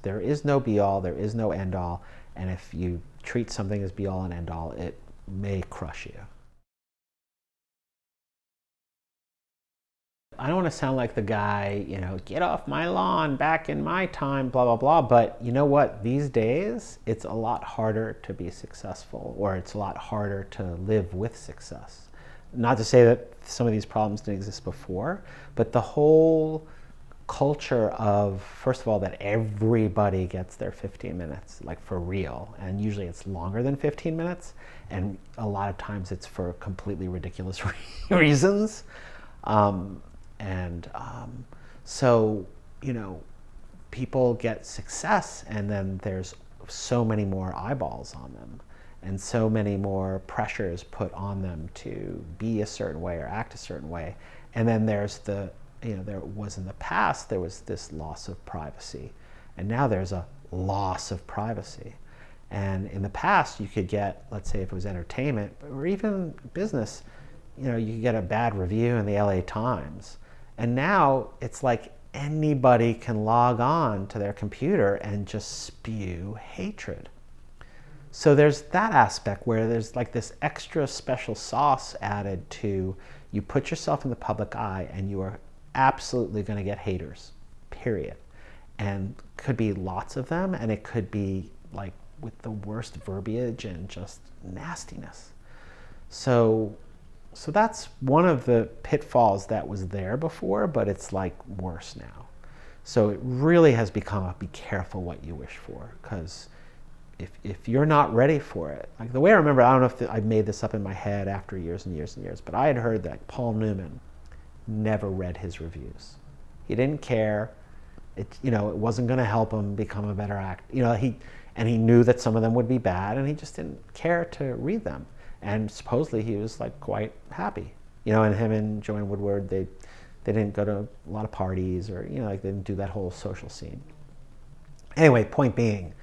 there is no be all, there is no end all, and if you treat something as be all and end all, it may crush you. I don't want to sound like the guy, get off my lawn back in my time, blah, blah, blah. But you know what? These days, it's a lot harder to be successful, or it's a lot harder to live with success. Not to say that some of these problems didn't exist before, but the whole culture of, first of all, that everybody gets their 15 minutes, like for real. And usually it's longer than 15 minutes. And a lot of times it's for completely ridiculous reasons. So, people get success, and then there's so many more eyeballs on them, and so many more pressures put on them to be a certain way or act a certain way. And then there's there was in the past, there was this loss of privacy, and now there's a loss of privacy. And in the past, you could get, let's say if it was entertainment or even business, you could get a bad review in the LA Times. And now it's like anybody can log on to their computer and just spew hatred. So there's that aspect where there's like this extra special sauce added to, you put yourself in the public eye and you are absolutely going to get haters, period. And could be lots of them, and it could be like with the worst verbiage and just nastiness. So that's one of the pitfalls that was there before, but it's like worse now. So it really has become a be careful what you wish for, because if you're not ready for it, like the way I remember, I don't know if I made this up in my head after years and years and years, but I had heard that Paul Newman never read his reviews. He didn't care. It wasn't going to help him become a better actor. He knew that some of them would be bad, and he just didn't care to read them. And supposedly he was like quite happy, and him and Joanne Woodward, they didn't go to a lot of parties, or they didn't do that whole social scene. Anyway, point being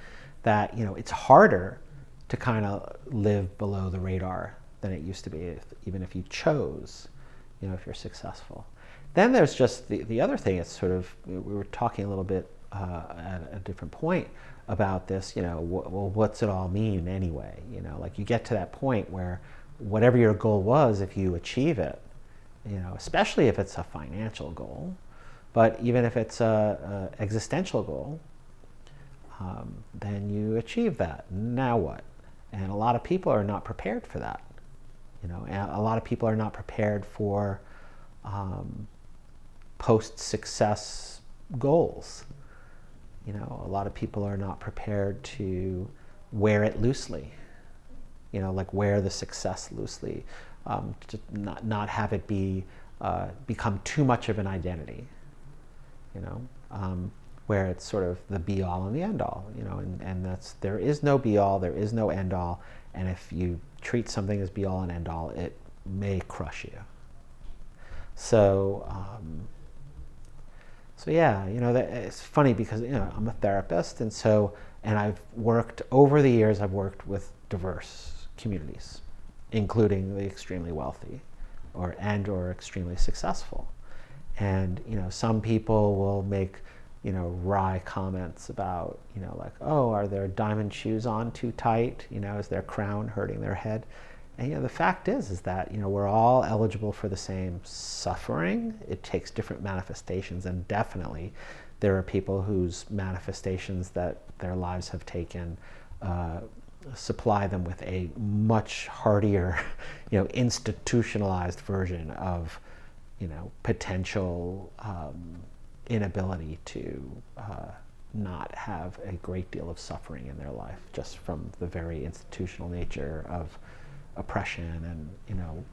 that it's harder to kind of live below the radar than it used to be, even if you chose, if you're successful. Then there's just the other thing. It's sort of, we were talking a little bit at a different point about this, well, what's it all mean anyway? Like you get to that point where whatever your goal was, if you achieve it, especially if it's a financial goal, but even if it's a existential goal, then you achieve that. Now what? And a lot of people are not prepared for that. And a lot of people are not prepared for post-success goals. A lot of people are not prepared to wear it loosely, like wear the success loosely, to not have it become too much of an identity, where it's sort of the be all and the end all, and that's, there is no be all, there is no end all, and if you treat something as be all and end all, it may crush you. So yeah, it's funny because I'm a therapist, and I've worked over the years. I've worked with diverse communities, including the extremely wealthy, or extremely successful. And some people will make wry comments about like, oh, are their diamond shoes on too tight? Is their crown hurting their head? And the fact is that we're all eligible for the same suffering. It takes different manifestations, and definitely there are people whose manifestations that their lives have taken supply them with a much hardier, institutionalized version of potential inability to not have a great deal of suffering in their life, just from the very institutional nature of oppression and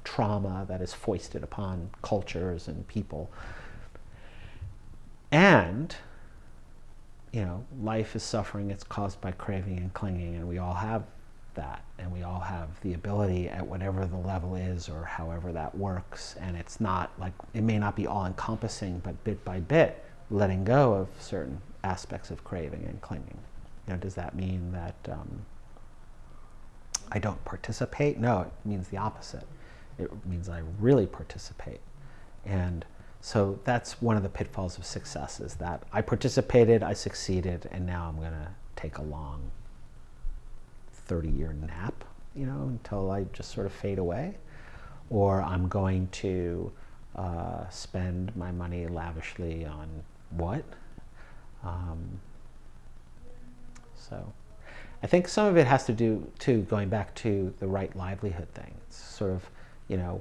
trauma that is foisted upon cultures and people. And life is suffering. It's caused by craving and clinging, and we all have that, and we all have the ability at whatever the level is, or however that works. And it's not like, it may not be all encompassing, but bit by bit letting go of certain aspects of craving and clinging. Does that mean that I don't participate? No, it means the opposite. It means I really participate. And So that's one of the pitfalls of success, is that I participated, I succeeded, and now I'm going to take a long 30-year nap, until I just sort of fade away. Or I'm going to spend my money lavishly on what? So I think some of it has to do, too, going back to the right livelihood thing. It's sort of,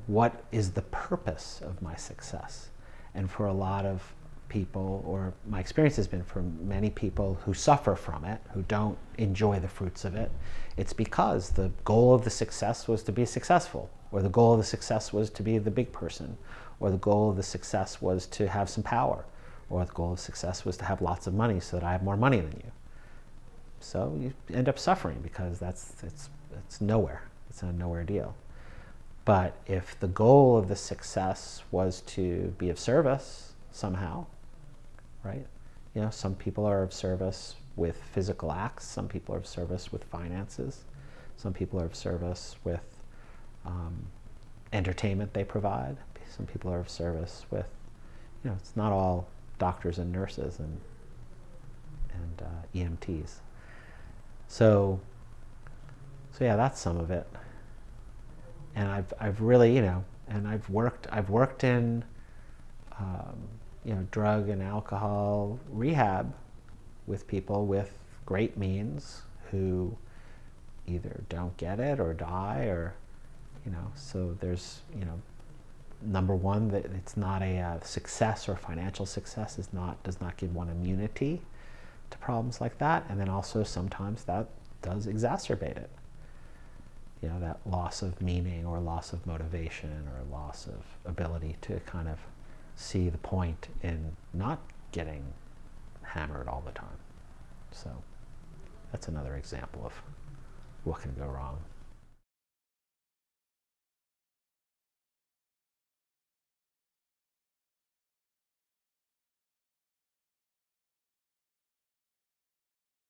what is the purpose of my success? And for a lot of people, or my experience has been for many people who suffer from it, who don't enjoy the fruits of it, it's because the goal of the success was to be successful, or the goal of the success was to be the big person, or the goal of the success was to have some power, or the goal of success was to have lots of money so that I have more money than you. So you end up suffering because it's nowhere. It's a nowhere deal. But if the goal of the success was to be of service somehow, right? Some people are of service with physical acts. Some people are of service with finances. Some people are of service with entertainment they provide. Some people are of service with, it's not all doctors and nurses and EMTs. So yeah, that's some of it. And I've really, and I've worked in, drug and alcohol rehab with people with great means who either don't get it or die, or, so there's, number one, that it's not a success, or financial success does not give one immunity to problems like that. And then also sometimes that does exacerbate it. That loss of meaning, or loss of motivation, or loss of ability to kind of see the point in not getting hammered all the time. So that's another example of what can go wrong.